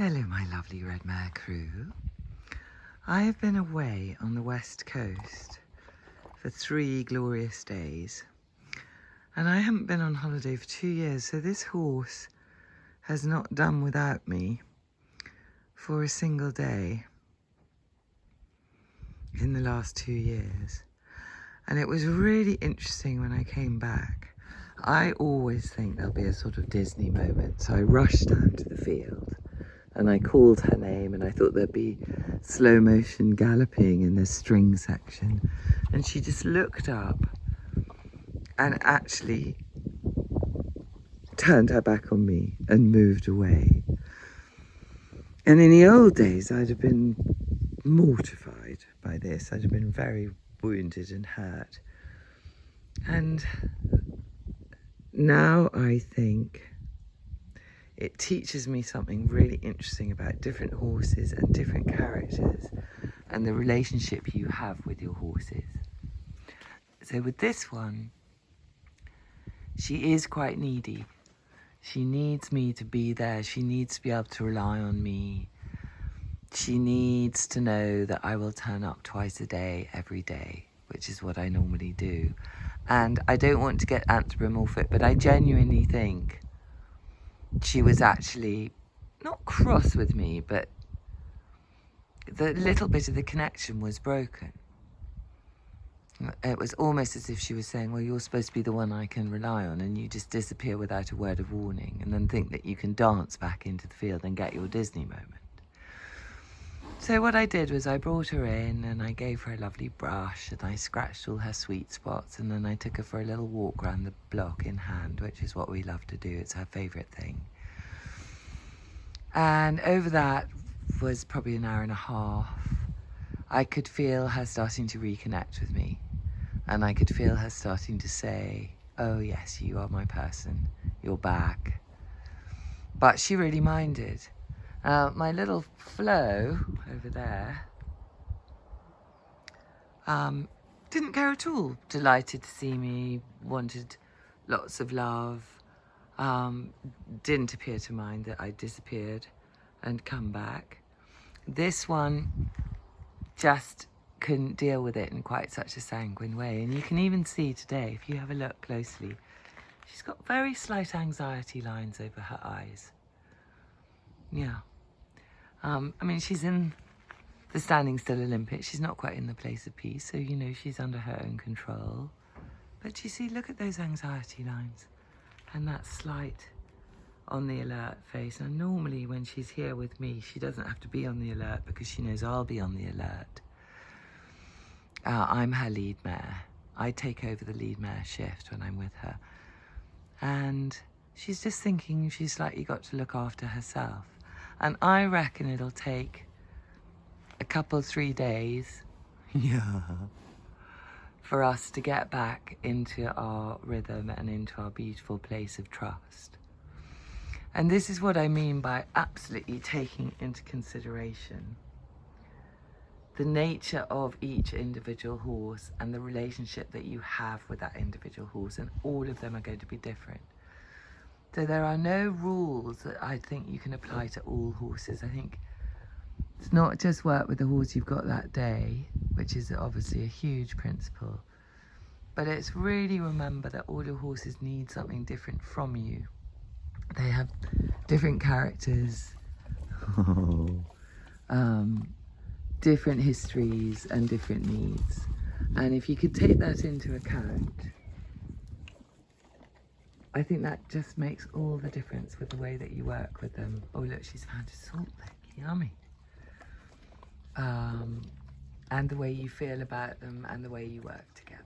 Hello, my lovely Red Mare crew. I have been away on the west coast for 3 glorious days, and I haven't been on holiday for 2 years, so this horse has not done without me for a single day in the last 2 years. And it was really interesting when I came back. I always think there'll be a sort of Disney moment, so I rushed down to the field and I called her name, and I thought there'd be slow motion galloping in the string section, and she just looked up and actually turned her back on me and moved away. And in the old days I'd have been mortified by this. I'd have been very wounded and hurt. And now I think it teaches me something really interesting about different horses and different characters and the relationship you have with your horses. So with this one, she is quite needy. She needs me to be there. She needs to be able to rely on me. She needs to know that I will turn up twice a day, every day, which is what I normally do. And I don't want to get anthropomorphic, but I genuinely think she was actually not cross with me, but the little bit of the connection was broken. It was almost as if she was saying, well, you're supposed to be the one I can rely on, and you just disappear without a word of warning and then think that you can dance back into the field and get your Disney moment. So what I did was I brought her in and I gave her a lovely brush and I scratched all her sweet spots, and then I took her for a little walk around the block in hand, which is what we love to do. It's her favourite thing. And over that was probably an hour and a half. I could feel her starting to reconnect with me, and I could feel her starting to say, oh yes, you are my person, you're back. But she really minded. My little Flo over there didn't care at all. Delighted to see me, wanted lots of love, didn't appear to mind that I disappeared and come back. This one just couldn't deal with it in quite such a sanguine way, and you can even see today, if you have a look closely, she's got very slight anxiety lines over her eyes. Yeah. I mean, she's in the standing still Olympics. She's not quite in the place of peace, so you know she's under her own control. But you see, look at those anxiety lines and that slight on the alert face. And normally when she's here with me, she doesn't have to be on the alert because she knows I'll be on the alert. I'm her lead mare. I take over the lead mare shift when I'm with her. And she's just thinking she's slightly got to look after herself. And I reckon it'll take a couple, 3 days, yeah, for us to get back into our rhythm and into our beautiful place of trust. And this is what I mean by absolutely taking into consideration the nature of each individual horse and the relationship that you have with that individual horse, and all of them are going to be different. So there are no rules that I think you can apply to all horses. I think it's not just work with the horse you've got that day, which is obviously a huge principle, but it's really remember that all your horses need something different from you. They have different characters, different histories and different needs. And if you could take that into account, I think that just makes all the difference with the way that you work with them. Oh look, she's found a salt lick, yummy. And the way you feel about them and the way you work together.